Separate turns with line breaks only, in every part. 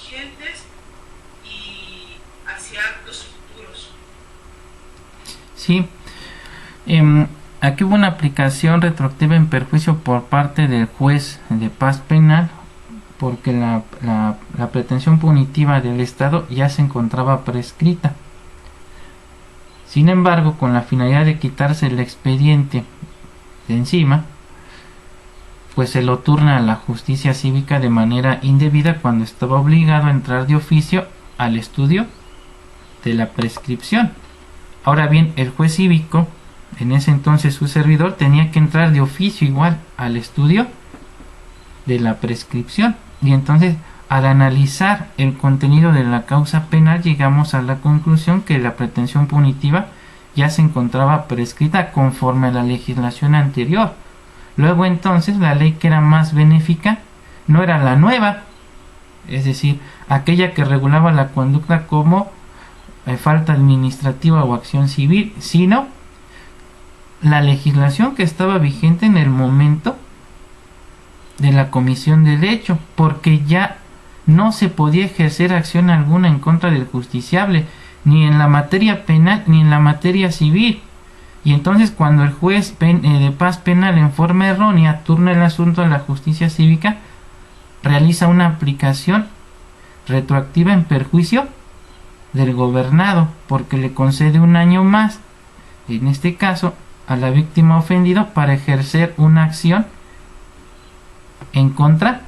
vigentes y hacia actos futuros.
Sí, aquí hubo una aplicación retroactiva en perjuicio por parte del juez de paz penal, porque la pretensión punitiva del Estado ya se encontraba prescrita. Sin embargo, con la finalidad de quitarse el expediente de encima, pues se lo turna a la justicia cívica de manera indebida cuando estaba obligado a entrar de oficio al estudio de la prescripción. Ahora bien, el juez cívico, en ese entonces su servidor, tenía que entrar de oficio igual al estudio de la prescripción. Y entonces, al analizar el contenido de la causa penal, llegamos a la conclusión que la pretensión punitiva ya se encontraba prescrita conforme a la legislación anterior. Luego entonces la ley que era más benéfica no era la nueva, es decir, aquella que regulaba la conducta como falta administrativa o acción civil, sino la legislación que estaba vigente en el momento de la comisión del hecho, porque ya no se podía ejercer acción alguna en contra del justiciable, ni en la materia penal ni en la materia civil. Y entonces cuando el juez de paz penal en forma errónea turna el asunto a la justicia cívica, realiza una aplicación retroactiva en perjuicio del gobernado, porque le concede un año más, en este caso a la víctima ofendida, para ejercer una acción en contra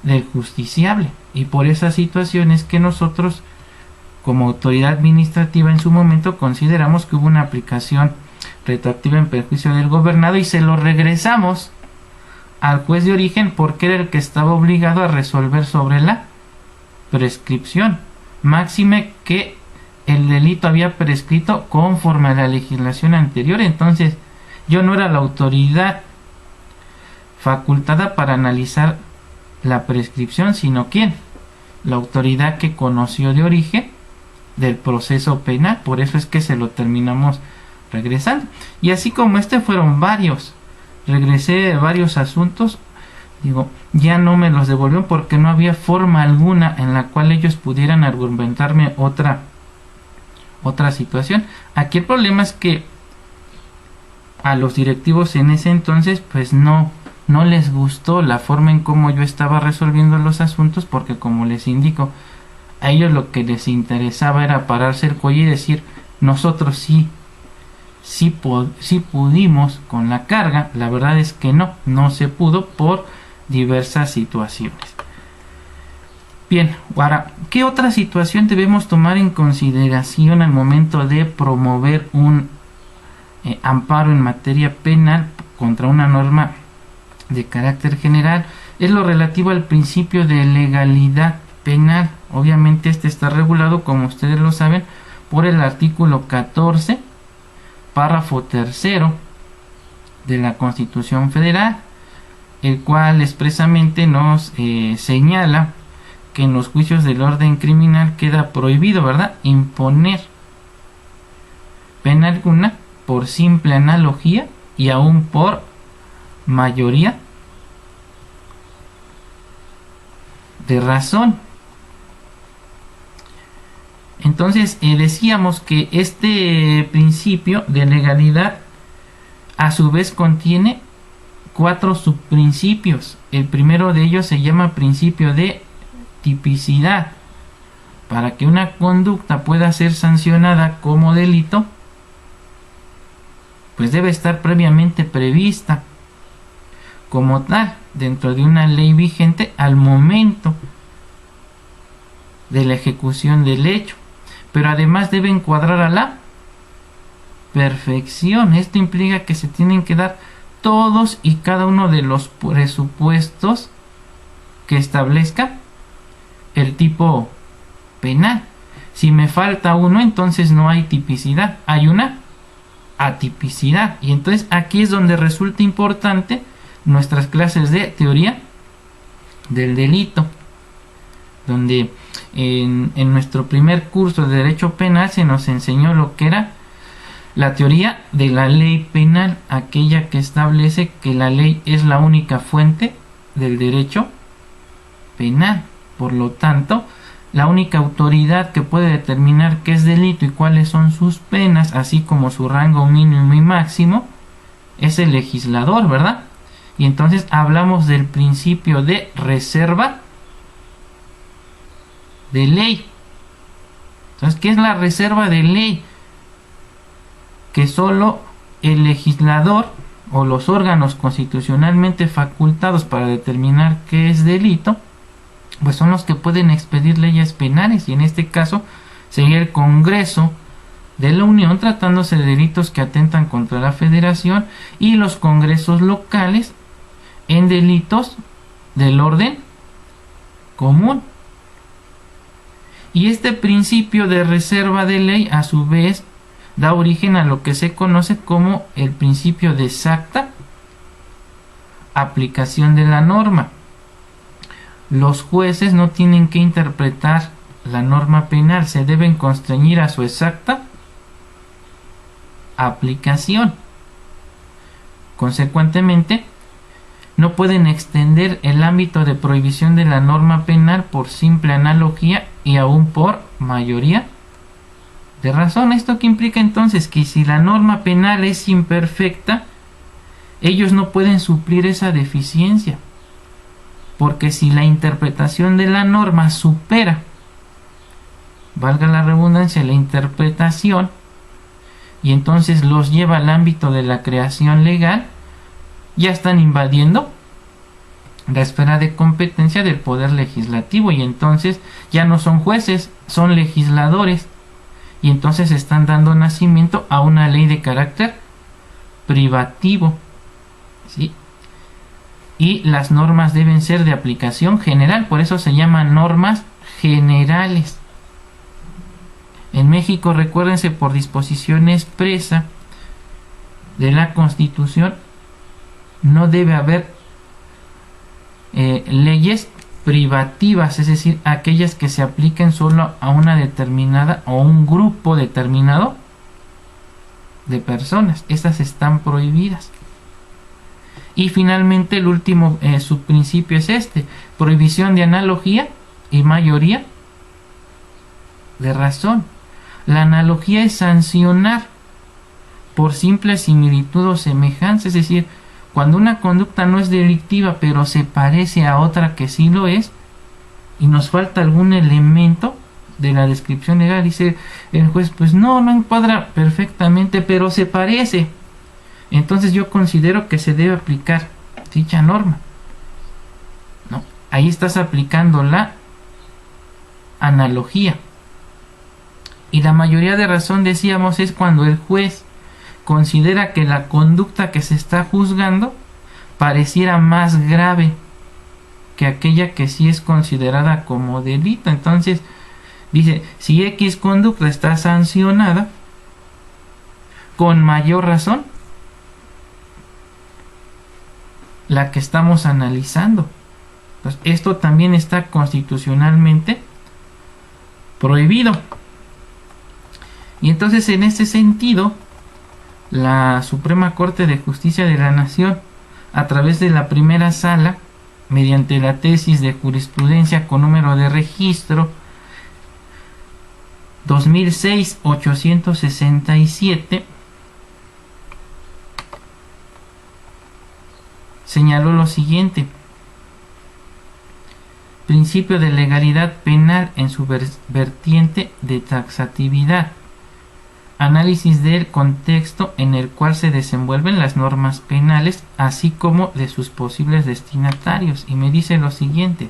del justiciable. Y por esas situaciones que nosotros como autoridad administrativa en su momento consideramos que hubo una aplicación retroactiva en perjuicio del gobernado y se lo regresamos al juez de origen, porque era el que estaba obligado a resolver sobre la prescripción, máxime que el delito había prescrito conforme a la legislación anterior. Entonces yo no era la autoridad facultada para analizar la prescripción, sino ¿quién? La autoridad que conoció de origen del proceso penal. Por eso es que se lo terminamos regresando. Y así como fueron varios. Regresé varios asuntos. Ya no me los devolvieron porque no había forma alguna en la cual ellos pudieran argumentarme otra situación. Aquí el problema es que a los directivos en ese entonces pues no les gustó la forma en cómo yo estaba resolviendo los asuntos, porque como les indico, a ellos lo que les interesaba era pararse el cuello y decir: nosotros sí pudimos con la carga. La verdad es que no se pudo por diversas situaciones. Bien, ahora, ¿qué otra situación debemos tomar en consideración al momento de promover un amparo en materia penal contra una norma de carácter general? Es lo relativo al principio de legalidad penal. Obviamente está regulado, como ustedes lo saben, por el artículo 14, párrafo tercero de la Constitución Federal, el cual expresamente nos señala que en los juicios del orden criminal queda prohibido, ¿verdad?, imponer pena alguna por simple analogía y aún por mayoría de razón. Entonces decíamos que este principio de legalidad a su vez contiene 4 subprincipios. El primero de ellos se llama principio de tipicidad. Para que una conducta pueda ser sancionada como delito, pues debe estar previamente prevista como tal dentro de una ley vigente al momento de la ejecución del hecho, pero además debe encuadrar a la perfección. Esto implica que se tienen que dar todos y cada uno de los presupuestos que establezca el tipo penal. Si me falta uno, entonces no hay tipicidad, hay una atipicidad. Y entonces aquí es donde resulta importante nuestras clases de teoría del delito, donde en nuestro primer curso de Derecho Penal se nos enseñó lo que era la teoría de la ley penal, aquella que establece que la ley es la única fuente del derecho penal. Por lo tanto, la única autoridad que puede determinar qué es delito y cuáles son sus penas, así como su rango mínimo y máximo, es el legislador, ¿verdad? Y entonces hablamos del principio de reserva de ley. Entonces, ¿qué es la reserva de ley? Que solo el legislador o los órganos constitucionalmente facultados para determinar qué es delito, pues son los que pueden expedir leyes penales, y en este caso sería el Congreso de la Unión, tratándose de delitos que atentan contra la Federación, y los congresos locales en delitos del orden común. Y este principio de reserva de ley, a su vez, da origen a lo que se conoce como el principio de exacta aplicación de la norma. Los jueces no tienen que interpretar la norma penal, se deben constreñir a su exacta aplicación. Consecuentemente, no pueden extender el ámbito de prohibición de la norma penal por simple analogía y aún por mayoría de razón. ¿Esto qué implica entonces? Que si la norma penal es imperfecta, ellos no pueden suplir esa deficiencia, porque si la interpretación de la norma supera, valga la redundancia, la interpretación, y entonces los lleva al ámbito de la creación legal, ya están invadiendo la esfera de competencia del poder legislativo, y entonces ya no son jueces, son legisladores, y entonces están dando nacimiento a una ley de carácter privativo, ¿sí? Y las normas deben ser de aplicación general, por eso se llaman normas generales. En México, recuérdense, por disposición expresa de la Constitución, no debe haber leyes privativas, es decir, aquellas que se apliquen solo a una determinada o un grupo determinado de personas. Estas están prohibidas. Y finalmente el último subprincipio es este: prohibición de analogía y mayoría de razón. La analogía es sancionar por simple similitud o semejanza, es decir, cuando una conducta no es delictiva pero se parece a otra que sí lo es, y nos falta algún elemento de la descripción legal, dice el juez, pues no encuadra perfectamente, pero se parece, entonces yo considero que se debe aplicar dicha norma. No, ahí estás aplicando la analogía. Y la mayoría de razón, decíamos, es cuando el juez considera que la conducta que se está juzgando pareciera más grave que aquella que sí es considerada como delito. Entonces dice, si X conducta está sancionada, con mayor razón la que estamos analizando. Pues esto también está constitucionalmente prohibido. Y entonces, en este sentido, la Suprema Corte de Justicia de la Nación, a través de la primera sala, mediante la tesis de jurisprudencia con número de registro 2006-867, señaló lo siguiente: principio de legalidad penal en su vertiente de taxatividad, análisis del contexto en el cual se desenvuelven las normas penales, así como de sus posibles destinatarios. Y me dice lo siguiente: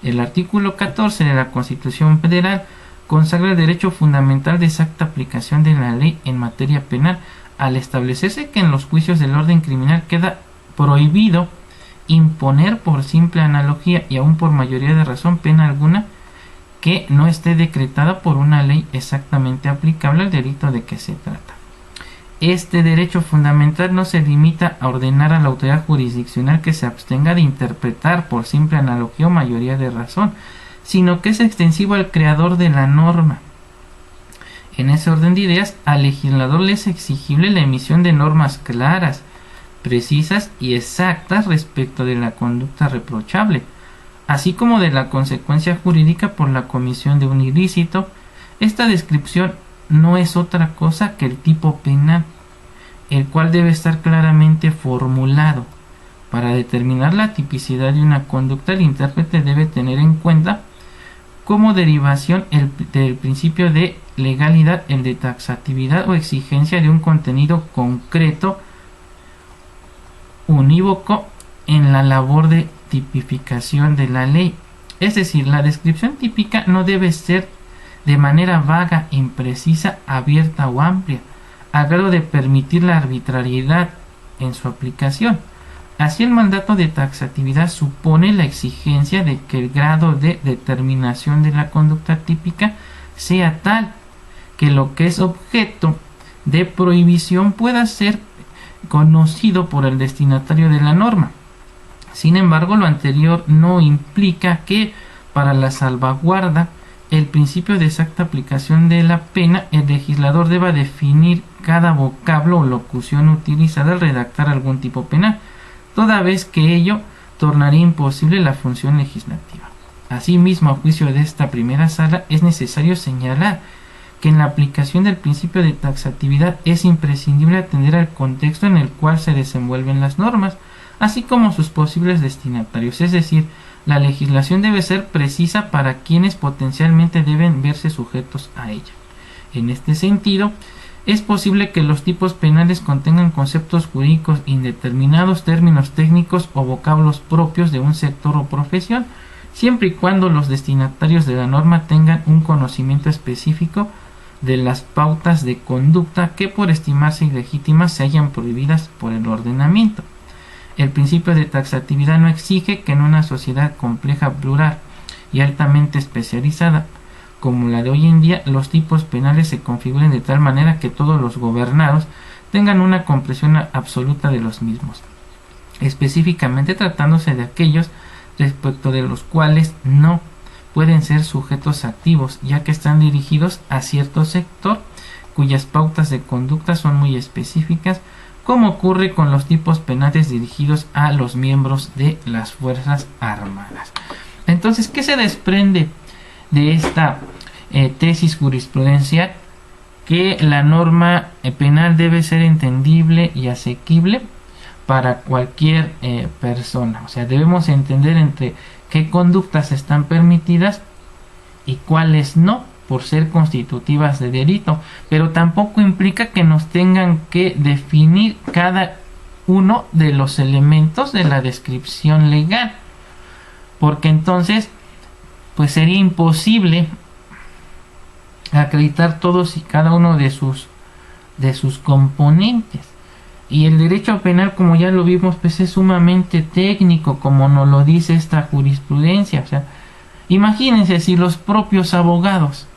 el artículo 14 de la Constitución Federal consagra el derecho fundamental de exacta aplicación de la ley en materia penal, al establecerse que en los juicios del orden criminal queda prohibido imponer por simple analogía y aún por mayoría de razón pena alguna que no esté decretada por una ley exactamente aplicable al delito de que se trata. Este derecho fundamental no se limita a ordenar a la autoridad jurisdiccional que se abstenga de interpretar por simple analogía o mayoría de razón, sino que es extensivo al creador de la norma. En ese orden de ideas, al legislador le es exigible la emisión de normas claras, precisas y exactas respecto de la conducta reprochable, así como de la consecuencia jurídica por la comisión de un ilícito. Esta descripción no es otra cosa que el tipo penal, el cual debe estar claramente formulado. Para determinar la tipicidad de una conducta, el intérprete debe tener en cuenta como derivación del principio de legalidad, el de taxatividad o exigencia de un contenido concreto unívoco en la labor de tipificación de la ley. Es decir, la descripción típica no debe ser de manera vaga, imprecisa, abierta o amplia, a grado de permitir la arbitrariedad en su aplicación. Así, el mandato de taxatividad supone la exigencia de que el grado de determinación de la conducta típica sea tal que lo que es objeto de prohibición pueda ser conocido por el destinatario de la norma. Sin embargo, lo anterior no implica que, para la salvaguarda el principio de exacta aplicación de la pena, el legislador deba definir cada vocablo o locución utilizada al redactar algún tipo penal, toda vez que ello tornaría imposible la función legislativa. Asimismo, a juicio de esta primera sala, es necesario señalar que en la aplicación del principio de taxatividad es imprescindible atender al contexto en el cual se desenvuelven las normas, así como sus posibles destinatarios. Es decir, la legislación debe ser precisa para quienes potencialmente deben verse sujetos a ella. En este sentido, es posible que los tipos penales contengan conceptos jurídicos indeterminados, términos técnicos o vocablos propios de un sector o profesión, siempre y cuando los destinatarios de la norma tengan un conocimiento específico de las pautas de conducta que, por estimarse ilegítimas, se hayan prohibidas por el ordenamiento. El principio de taxatividad no exige que en una sociedad compleja, plural y altamente especializada como la de hoy en día, los tipos penales se configuren de tal manera que todos los gobernados tengan una comprensión absoluta de los mismos, específicamente tratándose de aquellos respecto de los cuales no pueden ser sujetos activos, ya que están dirigidos a cierto sector cuyas pautas de conducta son muy específicas, como ocurre con los tipos penales dirigidos a los miembros de las Fuerzas Armadas. Entonces, ¿qué se desprende de esta tesis jurisprudencial? Que la norma penal debe ser entendible y asequible para cualquier persona. O sea, debemos entender entre qué conductas están permitidas y cuáles no, por ser constitutivas de delito, pero tampoco implica que nos tengan que definir cada uno de los elementos de la descripción legal, porque entonces pues sería imposible acreditar todos y cada uno de sus componentes. Y el derecho penal, como ya lo vimos, pues es sumamente técnico, como nos lo dice esta jurisprudencia. O sea, imagínense si los propios abogados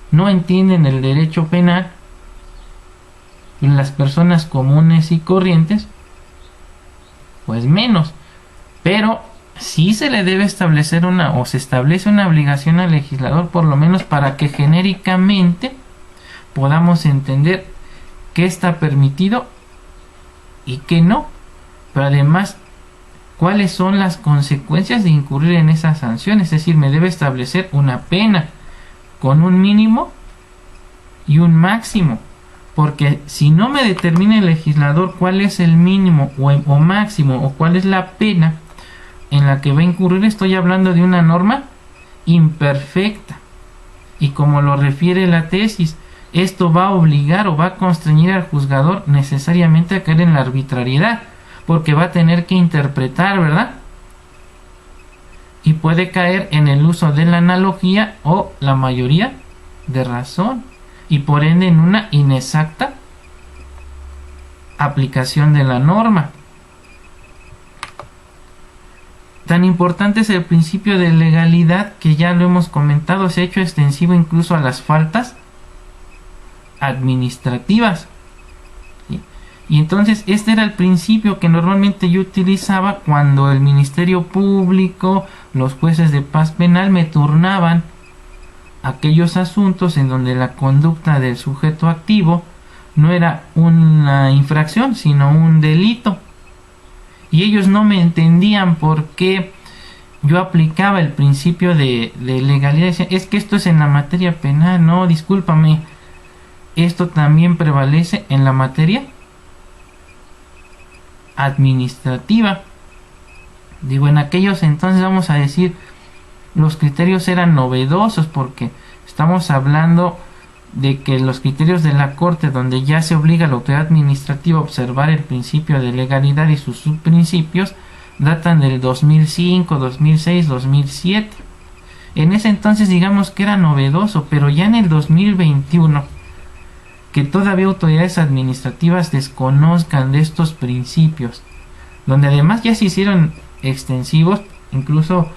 no entienden el derecho penal, las personas comunes y corrientes, pues menos. Pero sí se le debe establecer se establece una obligación al legislador, por lo menos para que genéricamente podamos entender qué está permitido y qué no, pero además cuáles son las consecuencias de incurrir en esa sanción. Es decir, me debe establecer una pena con un mínimo y un máximo, porque si no me determina el legislador cuál es el mínimo o máximo, o cuál es la pena en la que va a incurrir, estoy hablando de una norma imperfecta. Y como lo refiere la tesis, esto va a obligar o va a constreñir al juzgador necesariamente a caer en la arbitrariedad, porque va a tener que interpretar, ¿verdad? Y puede caer en el uso de la analogía o la mayoría de razón, y por ende en una inexacta aplicación de la norma. Tan importante es el principio de legalidad, que ya lo hemos comentado, se ha hecho extensivo incluso a las faltas administrativas. ¿Sí? Y entonces este era el principio que normalmente yo utilizaba cuando el Ministerio Público, los jueces de paz penal me turnaban aquellos asuntos en donde la conducta del sujeto activo no era una infracción, sino un delito. Y ellos no me entendían por qué yo aplicaba el principio de legalidad. Decía, es que esto es en la materia penal. No, discúlpame, esto también prevalece en la materia administrativa. Digo, en aquellos entonces, vamos a decir, los criterios eran novedosos, porque estamos hablando de que los criterios de la Corte, donde ya se obliga a la autoridad administrativa a observar el principio de legalidad y sus subprincipios, datan del 2005, 2006, 2007. En ese entonces digamos que era novedoso, pero ya en el 2021, que todavía autoridades administrativas desconozcan de estos principios, donde además ya se hicieron extensivos incluso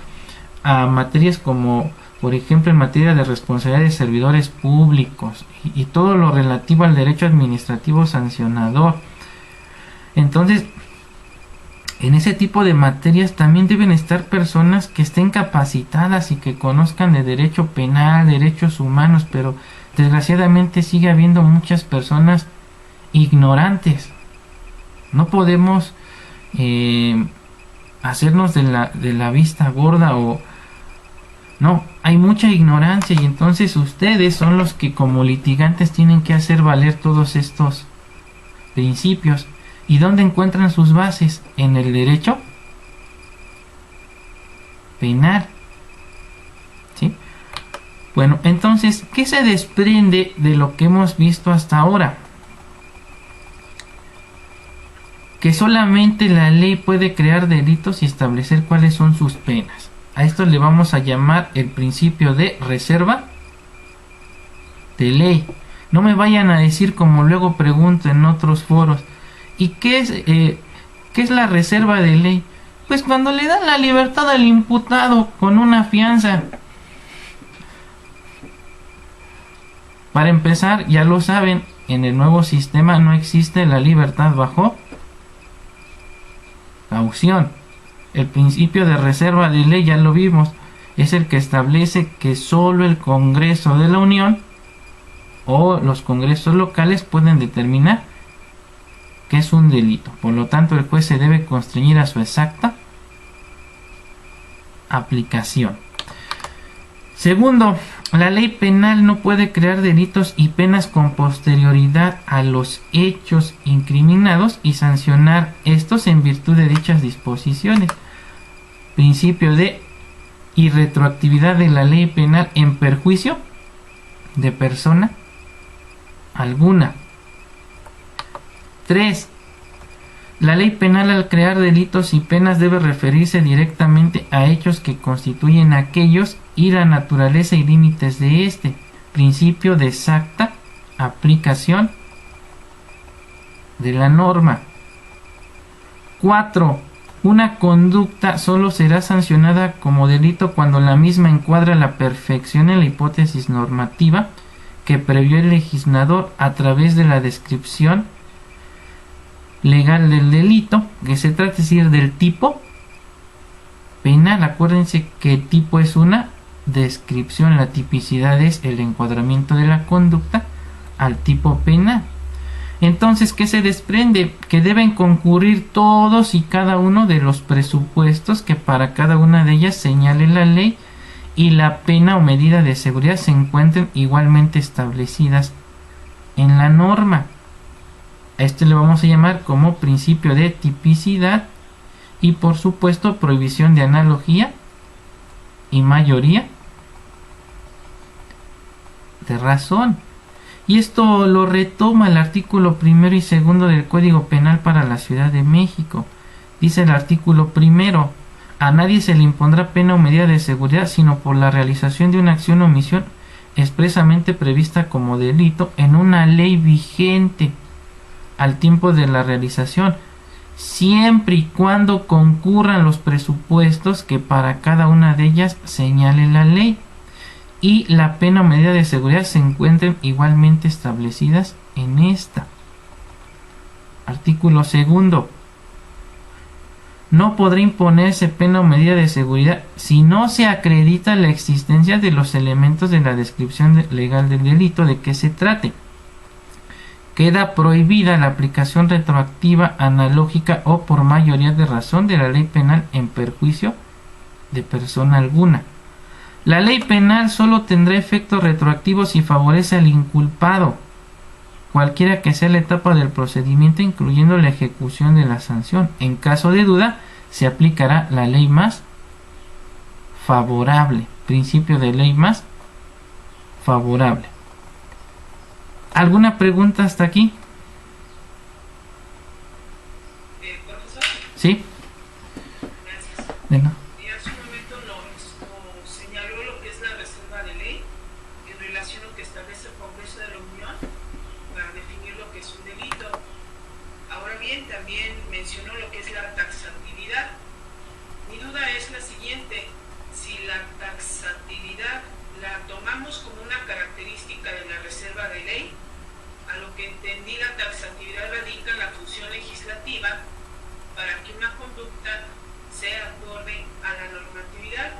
a materias como, por ejemplo, en materia de responsabilidad de servidores públicos y todo lo relativo al derecho administrativo sancionador. Entonces, en ese tipo de materias también deben estar personas que estén capacitadas y que conozcan de derecho penal, derechos humanos, pero desgraciadamente sigue habiendo muchas personas ignorantes. No podemos hacernos de la vista gorda o... No, hay mucha ignorancia y entonces ustedes son los que como litigantes tienen que hacer valer todos estos principios. ¿Y dónde encuentran sus bases? En el derecho penal. ¿Sí? Bueno, entonces, ¿qué se desprende de lo que hemos visto hasta ahora? Que solamente la ley puede crear delitos y establecer cuáles son sus penas. A esto le vamos a llamar el principio de reserva de ley. No me vayan a decir, como luego pregunto en otros foros, ¿y qué es la reserva de ley? Pues cuando le dan la libertad al imputado con una fianza. Para empezar, ya lo saben, en el nuevo sistema no existe la libertad bajo caución. El principio de reserva de ley, ya lo vimos, es el que establece que solo el Congreso de la Unión o los congresos locales pueden determinar que es un delito. Por lo tanto, el juez se debe constreñir a su exacta aplicación. Segundo, la ley penal no puede crear delitos y penas con posterioridad a los hechos incriminados y sancionar estos en virtud de dichas disposiciones. Principio de irretroactividad de la ley penal en perjuicio de persona alguna. 3. La ley penal, al crear delitos y penas, debe referirse directamente a hechos que constituyen aquellos y la naturaleza y límites de este. Principio de exacta aplicación de la norma. 4. Una conducta solo será sancionada como delito cuando la misma encuadra la perfección en la hipótesis normativa que previó el legislador a través de la descripción legal del delito, que se trata, es decir, del tipo penal. Acuérdense que el tipo es una descripción, la tipicidad es el encuadramiento de la conducta al tipo penal. Entonces, ¿qué se desprende? Que deben concurrir todos y cada uno de los presupuestos que para cada una de ellas señale la ley y la pena o medida de seguridad se encuentren igualmente establecidas en la norma. A este le vamos a llamar como principio de tipicidad y, por supuesto, prohibición de analogía y mayoría de razón. Y esto lo retoma el artículo 1 y 2 del Código Penal para la Ciudad de México. Dice el artículo 1: a nadie se le impondrá pena o medida de seguridad sino por la realización de una acción o omisión expresamente prevista como delito en una ley vigente al tiempo de la realización, siempre y cuando concurran los presupuestos que para cada una de ellas señale la ley y la pena o medida de seguridad se encuentren igualmente establecidas en esta. Artículo 2: no podrá imponerse pena o medida de seguridad si no se acredita la existencia de los elementos de la descripción legal del delito de que se trate. Queda prohibida la aplicación retroactiva, analógica o por mayoría de razón de la ley penal en perjuicio de persona alguna. La ley penal solo tendrá efecto retroactivo si favorece al inculpado, cualquiera que sea la etapa del procedimiento, incluyendo la ejecución de la sanción. En caso de duda, se aplicará la ley más favorable, principio de ley más favorable. ¿Alguna pregunta hasta aquí?
Profesor,
¿Sí?
gracias.
De nada.
Hace un momento nos señaló lo que es la reserva de ley en relación a lo que establece el Congreso de la Unión para definir lo que es un delito. Ahora bien, también mencionó lo que es la taxatividad. Mi duda es la siguiente: si la taxatividad la tomamos como una característica de la reserva de ley, a lo que entendí, la taxatividad radica en la función legislativa para que una conducta sea acorde a la normatividad.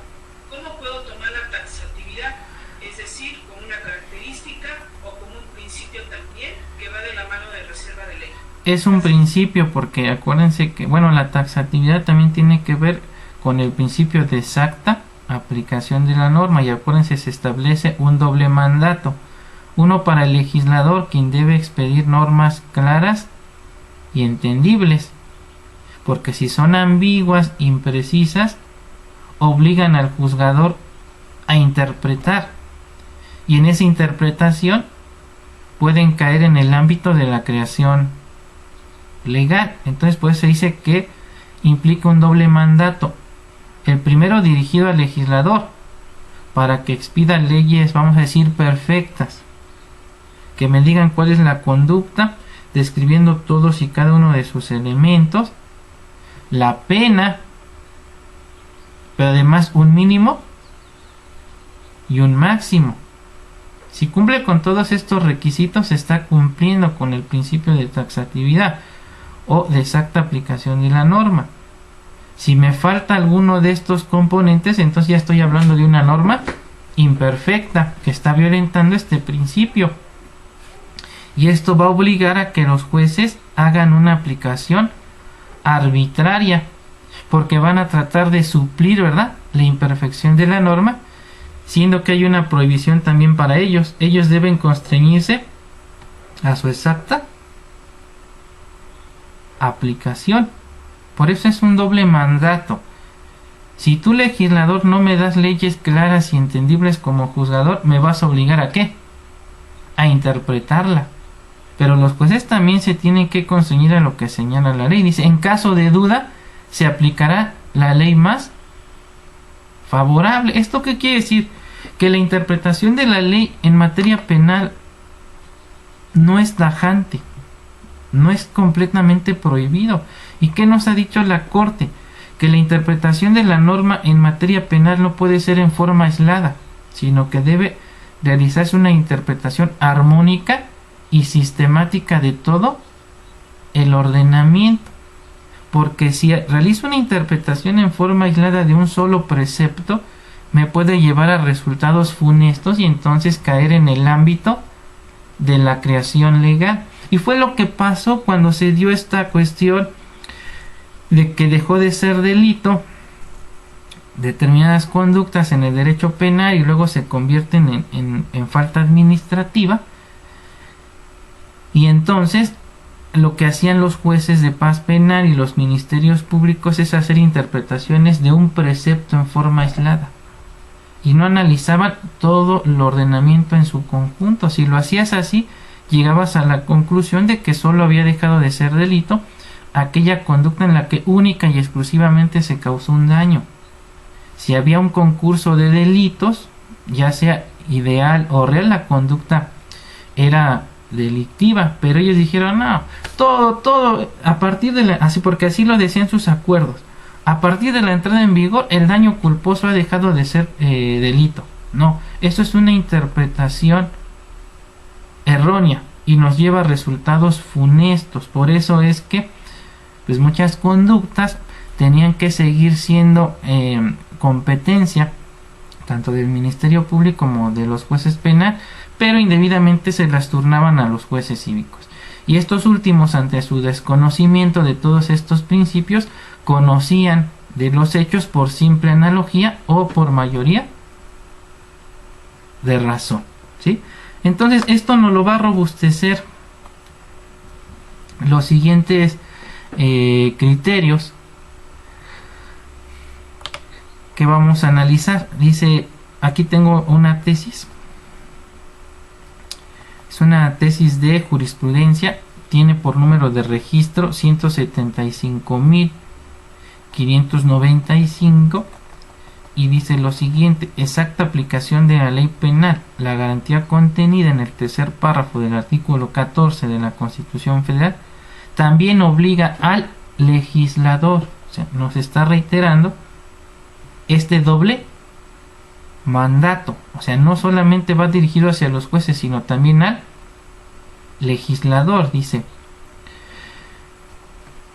¿Cómo puedo tomar la taxatividad? Es decir, como una característica o como un principio también que va de la mano de reserva de ley.
Es un principio, porque acuérdense que, bueno, la taxatividad también tiene que ver con el principio de exacta aplicación de la norma, y acuérdense, se establece un doble mandato: uno para el legislador, quien debe expedir normas claras y entendibles, porque si son ambiguas, imprecisas, obligan al juzgador a interpretar, y en esa interpretación pueden caer en el ámbito de la creación legal. Entonces, pues se dice que implica un doble mandato: el primero dirigido al legislador para que expida leyes, vamos a decir, perfectas, que me digan cuál es la conducta, describiendo todos y cada uno de sus elementos, la pena, pero además un mínimo y un máximo. Si cumple con todos estos requisitos, se está cumpliendo con el principio de taxatividad o de exacta aplicación de la norma. Si me falta alguno de estos componentes, entonces ya estoy hablando de una norma imperfecta que está violentando este principio. Y esto va a obligar a que los jueces hagan una aplicación arbitraria, porque van a tratar de suplir, ¿verdad?, la imperfección de la norma, siendo que hay una prohibición también para ellos. Ellos deben constreñirse a su exacta aplicación. Por eso es un doble mandato. Si tú, legislador, no me das leyes claras y entendibles como juzgador, me vas a obligar ¿a qué? A interpretarla. Pero los jueces también se tienen que constreñir a lo que señala la ley. Dice, en caso de duda, se aplicará la ley más favorable. ¿Esto qué quiere decir? Que la interpretación de la ley en materia penal no es tajante, no es completamente prohibido. ¿Y qué nos ha dicho la Corte? Que la interpretación de la norma en materia penal no puede ser en forma aislada, sino que debe realizarse una interpretación armónica y sistemática de todo el ordenamiento. Porque si realizo una interpretación en forma aislada de un solo precepto, me puede llevar a resultados funestos y entonces caer en el ámbito de la creación legal. Y fue lo que pasó cuando se dio esta cuestión de que dejó de ser delito determinadas conductas en el derecho penal y luego se convierten en falta administrativa. Y entonces lo que hacían los jueces de paz penal y los ministerios públicos es hacer interpretaciones de un precepto en forma aislada y no analizaban todo el ordenamiento en su conjunto. Si lo hacías así, llegabas a la conclusión de que solo había dejado de ser delito aquella conducta en la que única y exclusivamente se causó un daño. Si había un concurso de delitos, ya sea ideal o real, la conducta era delictiva, pero ellos dijeron no, todo a partir de así, porque así lo decían sus acuerdos, a partir de la entrada en vigor el daño culposo ha dejado de ser delito. No, esto es una interpretación errónea y nos lleva a resultados funestos. Por eso es que pues muchas conductas tenían que seguir siendo competencia tanto del Ministerio Público como de los jueces penales, pero indebidamente se las turnaban a los jueces cívicos. Y estos últimos, ante su desconocimiento de todos estos principios, conocían de los hechos por simple analogía o por mayoría de razón, ¿sí? Entonces esto nos lo va a robustecer los siguientes criterios que vamos a analizar. Dice, aquí tengo una tesis, es una tesis de jurisprudencia, tiene por número de registro 175.595 y dice lo siguiente: exacta aplicación de la ley penal. La garantía contenida en el tercer párrafo del artículo 14 de la Constitución Federal también obliga al legislador, o sea, nos está reiterando este doble mandato, o sea, no solamente va dirigido hacia los jueces, sino también al legislador. Dice,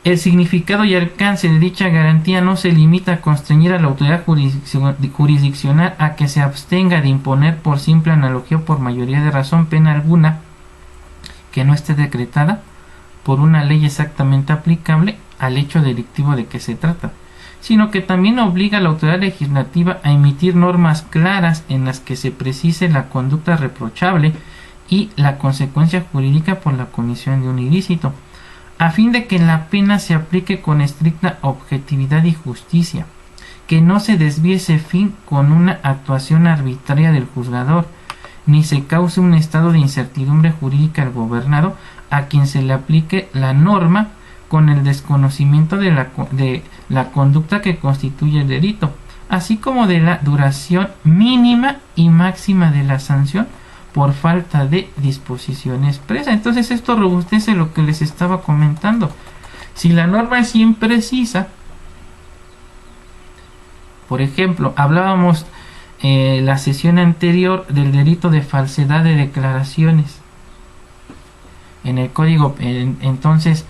el significado y alcance de dicha garantía no se limita a constreñir a la autoridad jurisdiccional a que se abstenga de imponer por simple analogía o por mayoría de razón pena alguna que no esté decretada por una ley exactamente aplicable al hecho delictivo de que se trata, sino que también obliga a la autoridad legislativa a emitir normas claras en las que se precise la conducta reprochable y la consecuencia jurídica por la comisión de un ilícito, a fin de que la pena se aplique con estricta objetividad y justicia, que no se desvíe ese fin con una actuación arbitraria del juzgador, ni se cause un estado de incertidumbre jurídica al gobernado a quien se le aplique la norma con el desconocimiento de la conducta que constituye el delito, así como de la duración mínima y máxima de la sanción por falta de disposición expresa. Entonces esto robustece lo que les estaba comentando. Si la norma es imprecisa, por ejemplo, hablábamos la sesión anterior del delito de falsedad de declaraciones en el Código entonces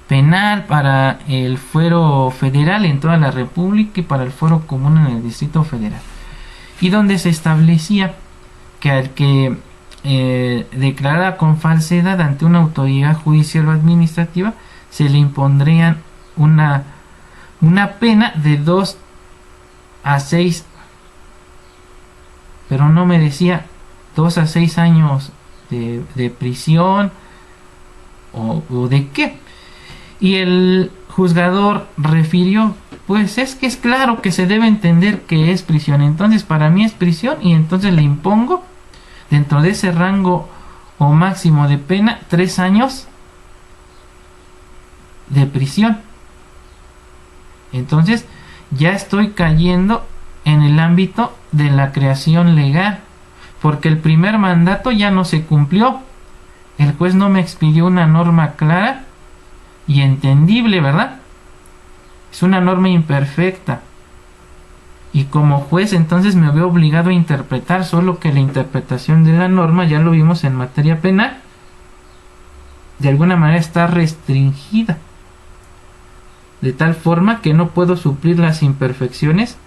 penal para el fuero federal en toda la República y para el fuero común en el Distrito Federal, y donde se establecía que al que declarara con falsedad ante una autoridad judicial o administrativa se le impondrían una pena de 2 a 6, pero no me decía 2 a 6 años de prisión o de qué. Y el juzgador refirió, pues es que es claro que se debe entender que es prisión, entonces para mí es prisión y entonces le impongo dentro de ese rango o máximo de pena 3 años de prisión. Entonces ya estoy cayendo en el ámbito de la creación legal, porque el primer mandato ya no se cumplió. El juez no me expidió una norma clara y entendible, ¿verdad? Es una norma imperfecta. Y como juez entonces me veo obligado a interpretar, solo que la interpretación de la norma, ya lo vimos en materia penal, de alguna manera está restringida, de tal forma que no puedo suplir las imperfecciones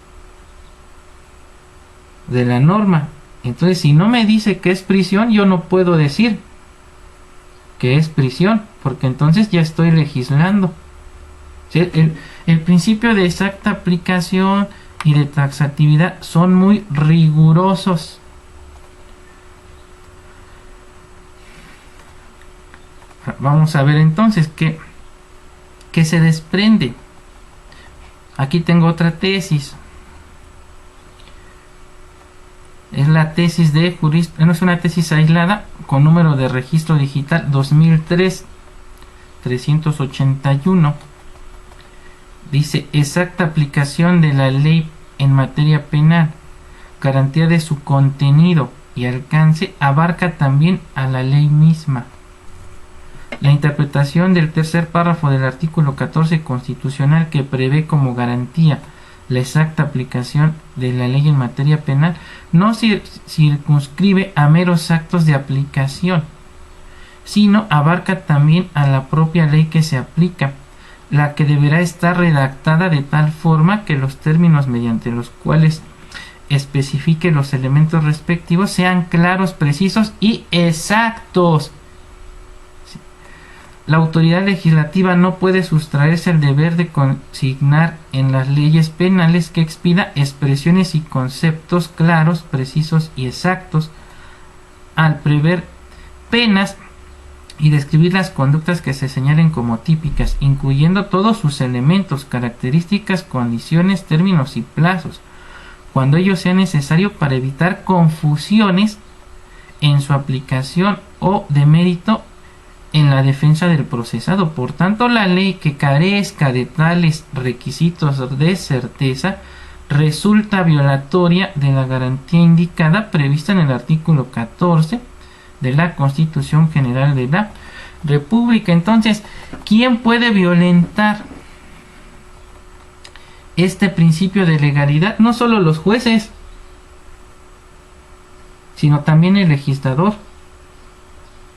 de la norma. Entonces, si no me dice que es prisión, yo no puedo decir que es prisión, porque entonces ya estoy legislando. ¿Sí? El principio de exacta aplicación y de taxatividad son muy rigurosos. Vamos a ver entonces qué se desprende. Aquí tengo otra tesis. Es la tesis de jurisprudencia, no es una tesis aislada, con número de registro digital 2003-381. Dice, exacta aplicación de la ley en materia penal, garantía de su contenido y alcance, abarca también a la ley misma. La interpretación del tercer párrafo del artículo 14 constitucional, que prevé como garantía la exacta aplicación de la ley en materia penal, no circunscribe a meros actos de aplicación, sino abarca también a la propia ley que se aplica, la que deberá estar redactada de tal forma que los términos mediante los cuales especifique los elementos respectivos sean claros, precisos y exactos. la autoridad legislativa no puede sustraerse al deber de consignar en las leyes penales que expida expresiones y conceptos claros, precisos y exactos al prever penas y describir las conductas que se señalen como típicas, incluyendo todos sus elementos, características, condiciones, términos y plazos, cuando ello sea necesario para evitar confusiones en su aplicación o demérito en la defensa del procesado. Por tanto, la ley que carezca de tales requisitos de certeza resulta violatoria de la garantía indicada prevista en el artículo 14 de la Constitución General de la República. Entonces, ¿quién puede violentar este principio de legalidad? No solo los jueces, sino también el legislador,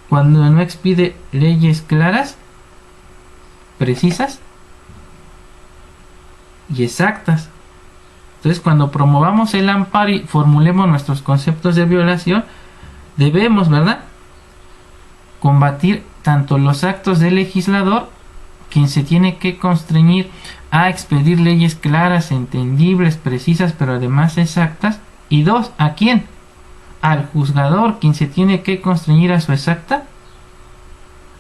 cuando no expide leyes claras, precisas y exactas. Entonces, cuando promovamos el amparo y formulemos nuestros conceptos de violación, debemos, ¿verdad?, combatir tanto los actos del legislador, quien se tiene que constreñir a expedir leyes claras, entendibles, precisas, pero además exactas. Y dos, ¿a quién? Al juzgador, quien se tiene que constreñir a su exacta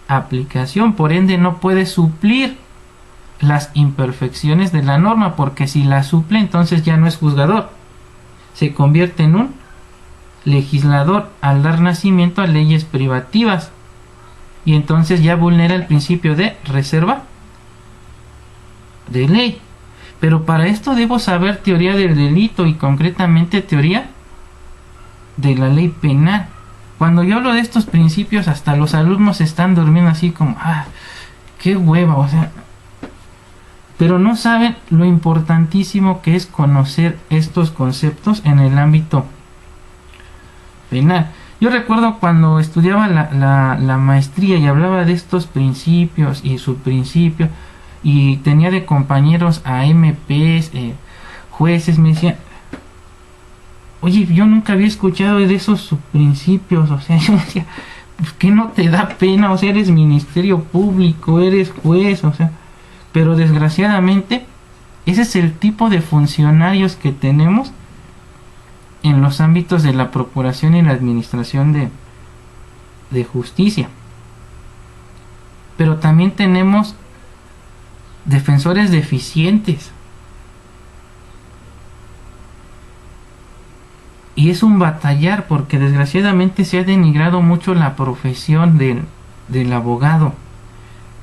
aplicación. Por ende, no puede suplir las imperfecciones de la norma, porque si la suple, entonces ya no es juzgador, se convierte en un legislador al dar nacimiento a leyes privativas, y entonces ya vulnera el principio de reserva de ley. Pero para esto debo saber teoría del delito y concretamente teoría de la ley penal. Cuando yo hablo de estos principios, hasta los alumnos están durmiendo así como, qué hueva, o sea, pero no saben lo importantísimo que es conocer estos conceptos en el ámbito penal. Yo recuerdo cuando estudiaba la maestría y hablaba de estos principios y subprincipios, y tenía de compañeros a MPs, jueces, me decían, oye, yo nunca había escuchado de esos subprincipios. O sea, yo decía, pues, ¿qué no te da pena? O sea, eres ministerio público, eres juez, o sea. Pero desgraciadamente, ese es el tipo de funcionarios que tenemos en los ámbitos de la procuración y la administración de justicia. Pero también tenemos defensores deficientes. Y es un batallar, porque desgraciadamente se ha denigrado mucho la profesión del abogado.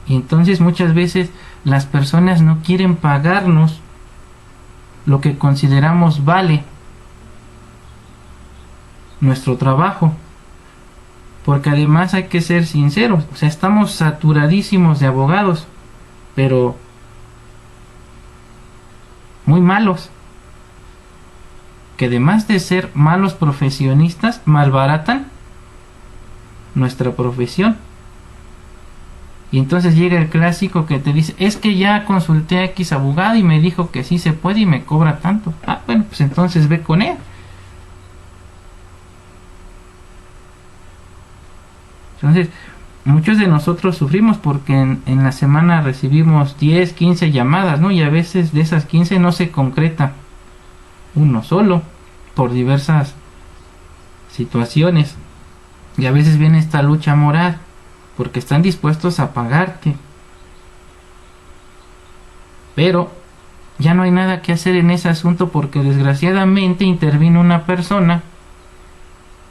Y entonces muchas veces las personas no quieren pagarnos lo que consideramos vale nuestro trabajo. Porque además hay que ser sinceros, o sea, estamos saturadísimos de abogados, pero muy malos, que además de ser malos profesionistas, malbaratan nuestra profesión. Y entonces llega el clásico que te dice, es que ya consulté a X abogado y me dijo que sí se puede y me cobra tanto. Bueno, pues entonces ve con él. Entonces, muchos de nosotros sufrimos porque en la semana recibimos 10, 15 llamadas, ¿no? Y a veces de esas 15 no se concreta uno solo, por diversas situaciones. Y a veces viene esta lucha moral, porque están dispuestos a pagarte, pero ya no hay nada que hacer en ese asunto, porque desgraciadamente intervino una persona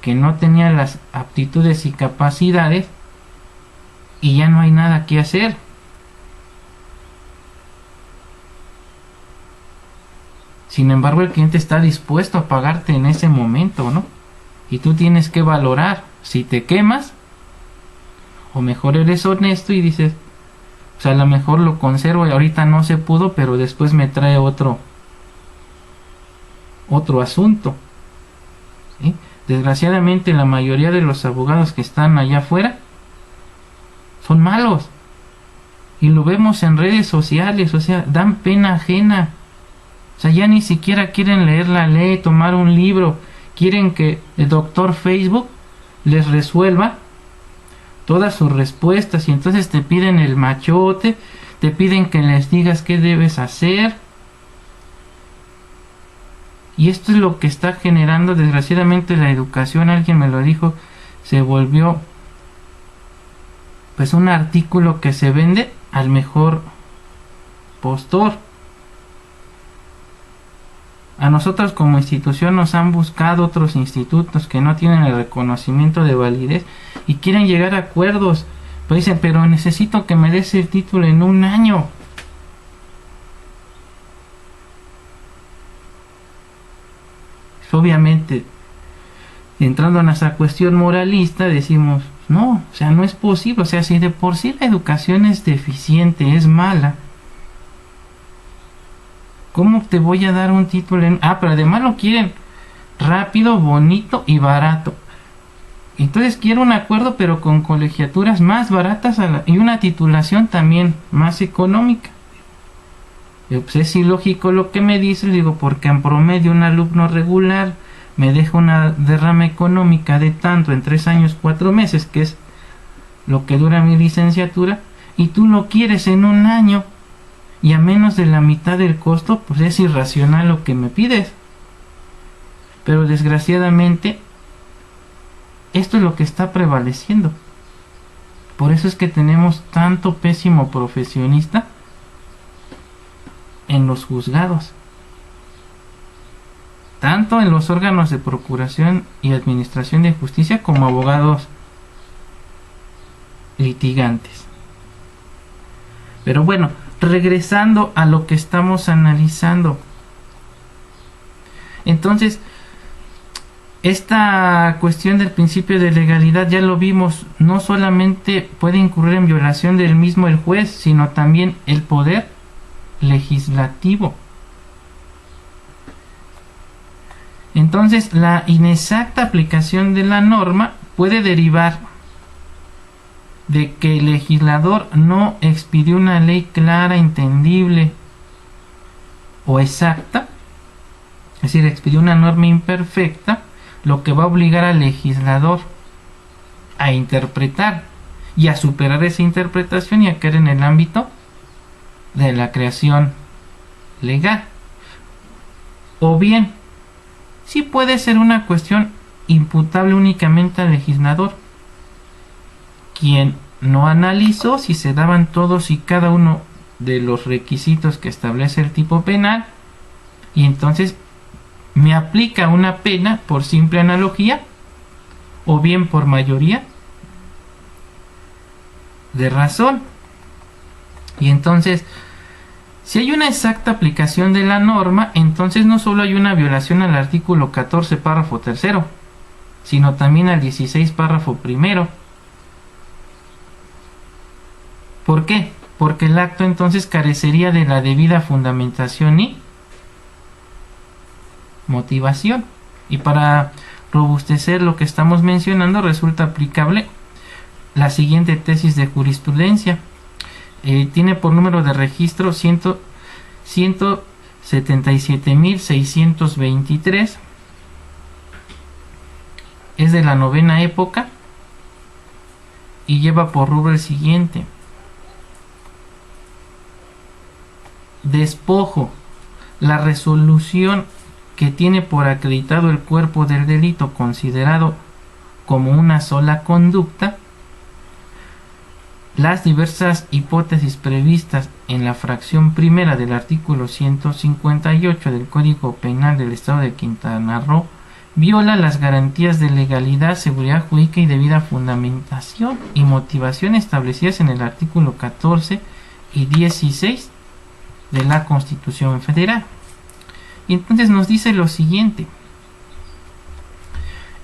que no tenía las aptitudes y capacidades, y ya no hay nada que hacer. Sin embargo, el cliente está dispuesto a pagarte en ese momento, ¿no? Y tú tienes que valorar si te quemas, o mejor eres honesto y dices, o sea, a lo mejor lo conservo y ahorita no se pudo, pero después me trae otro asunto, ¿sí? Desgraciadamente la mayoría de los abogados que están allá afuera son malos, y lo vemos en redes sociales, o sea, dan pena ajena. O sea, ya ni siquiera quieren leer la ley, tomar un libro. Quieren que el doctor Facebook les resuelva todas sus respuestas y entonces te piden el machote, te piden que les digas qué debes hacer. Y esto es lo que está generando desgraciadamente la educación. Alguien me lo dijo, se volvió pues un artículo que se vende al mejor postor. A nosotros como institución nos han buscado otros institutos que no tienen el reconocimiento de validez y quieren llegar a acuerdos. Pues dicen, pero necesito que me des el título en un año. Obviamente, entrando en esa cuestión moralista, decimos, no, o sea, no es posible. O sea, si de por sí la educación es deficiente, es mala, ¿cómo te voy a dar un título en...? Ah, pero además lo quieren rápido, bonito y barato. Entonces quiero un acuerdo, pero con colegiaturas más baratas y una titulación también más económica. Pues es ilógico lo que me dice, digo, porque en promedio un alumno regular me deja una derrama económica de tanto en 3 años 4 meses, que es lo que dura mi licenciatura, y tú lo quieres en un año y a menos de la mitad del costo. Pues es irracional lo que me pides. Pero desgraciadamente esto es lo que está prevaleciendo. Por eso es que tenemos tanto pésimo profesionista en los juzgados, tanto en los órganos de procuración y administración de justicia como abogados litigantes. Pero bueno, regresando a lo que estamos analizando, entonces esta cuestión del principio de legalidad, ya lo vimos, no solamente puede incurrir en violación del mismo el juez, sino también el poder legislativo. Entonces, la inexacta aplicación de la norma puede derivar de que el legislador no expidió una ley clara, entendible o exacta, es decir, expidió una norma imperfecta, lo que va a obligar al legislador a interpretar y a superar esa interpretación y a caer en el ámbito de la creación legal. O bien, sí puede ser una cuestión imputable únicamente al legislador, quien no analizó si se daban todos y cada uno de los requisitos que establece el tipo penal, y entonces me aplica una pena por simple analogía, o bien por mayoría de razón. Y entonces, si hay una exacta aplicación de la norma, entonces no solo hay una violación al artículo 14 párrafo tercero, sino también al 16 párrafo primero. ¿Por qué? Porque el acto entonces carecería de la debida fundamentación y motivación. Y para robustecer lo que estamos mencionando, resulta aplicable la siguiente tesis de jurisprudencia. Tiene por número de registro 177.623. Es de la novena época y lleva por rubro el siguiente: despojo. La resolución que tiene por acreditado el cuerpo del delito considerado como una sola conducta, las diversas hipótesis previstas en la fracción primera del artículo 158 del Código Penal del Estado de Quintana Roo, viola las garantías de legalidad, seguridad jurídica y debida fundamentación y motivación establecidas en el artículo 14 y 16 de la Constitución Federal. Y entonces nos dice lo siguiente: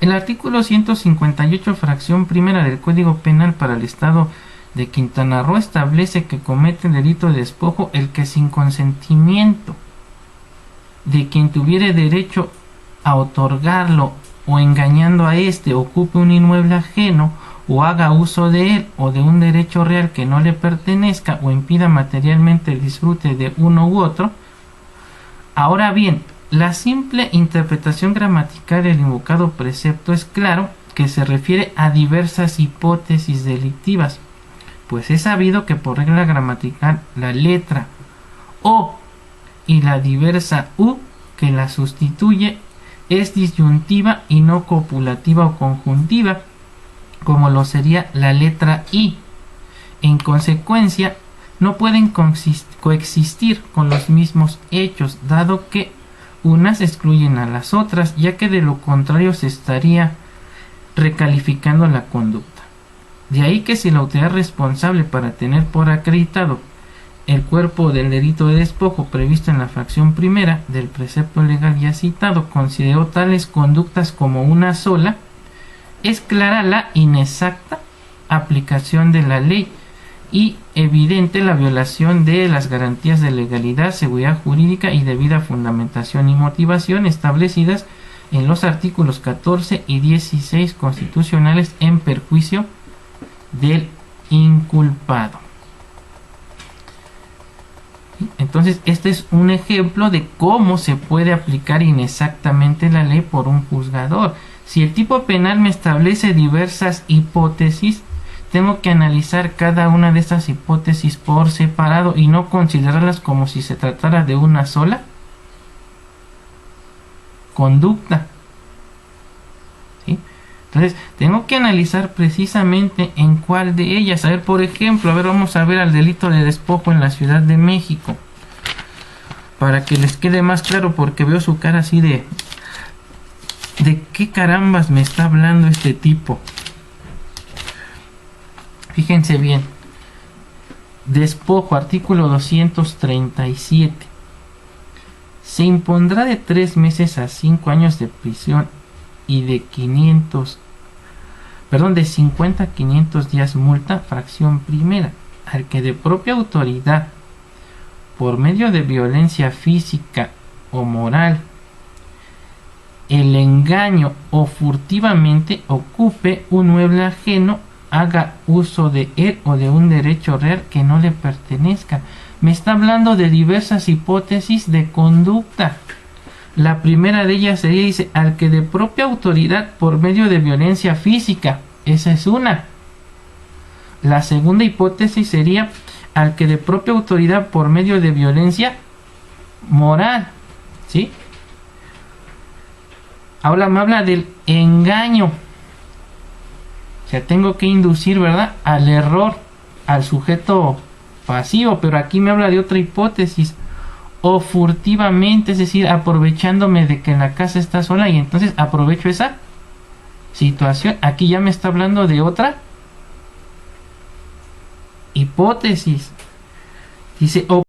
el artículo 158 fracción primera del Código Penal para el Estado de Quintana Roo establece que comete el delito de despojo el que, sin consentimiento de quien tuviere derecho a otorgarlo o engañando a éste, ocupe un inmueble ajeno o haga uso de él o de un derecho real que no le pertenezca o impida materialmente el disfrute de uno u otro. Ahora bien, la simple interpretación gramatical del invocado precepto es claro que se refiere a diversas hipótesis delictivas, pues es sabido que por regla gramatical la letra O y la diversa U que la sustituye es disyuntiva y no copulativa o conjuntiva, como lo sería la letra I. En consecuencia, no pueden coexistir con los mismos hechos, dado que unas excluyen a las otras, ya que de lo contrario se estaría recalificando la conducta. De ahí que si la autoridad responsable para tener por acreditado el cuerpo del delito de despojo previsto en la fracción primera del precepto legal ya citado consideró tales conductas como una sola, es clara la inexacta aplicación de la ley y evidente la violación de las garantías de legalidad, seguridad jurídica y debida fundamentación y motivación establecidas en los artículos 14 y 16 constitucionales en perjuicio del inculpado. Entonces, este es un ejemplo de cómo se puede aplicar inexactamente la ley por un juzgador. Si el tipo penal me establece diversas hipótesis, tengo que analizar cada una de estas hipótesis por separado y no considerarlas como si se tratara de una sola conducta. ¿Sí? Entonces, tengo que analizar precisamente en cuál de ellas. A ver, por ejemplo, vamos a ver al delito de despojo en la Ciudad de México, para que les quede más claro, porque veo su cara así de qué carambas me está hablando este tipo. Fíjense bien. Despojo, artículo 237. Se impondrá de 3 meses a 5 años de prisión y de 50 a 500 días multa, fracción primera, al que de propia autoridad, por medio de violencia física o moral, el engaño o furtivamente ocupe un mueble ajeno, haga uso de él o de un derecho real que no le pertenezca. Me está hablando de diversas hipótesis de conducta. La primera de ellas sería, dice, al que de propia autoridad por medio de violencia física. Esa es una. La segunda hipótesis sería al que de propia autoridad por medio de violencia moral. ¿Sí? Ahora me habla del engaño. O sea, tengo que inducir, ¿verdad?, al error, al sujeto pasivo, pero aquí me habla de otra hipótesis. O furtivamente, es decir, aprovechándome de que la casa está sola y entonces aprovecho esa situación. Aquí ya me está hablando de otra hipótesis. Dice, o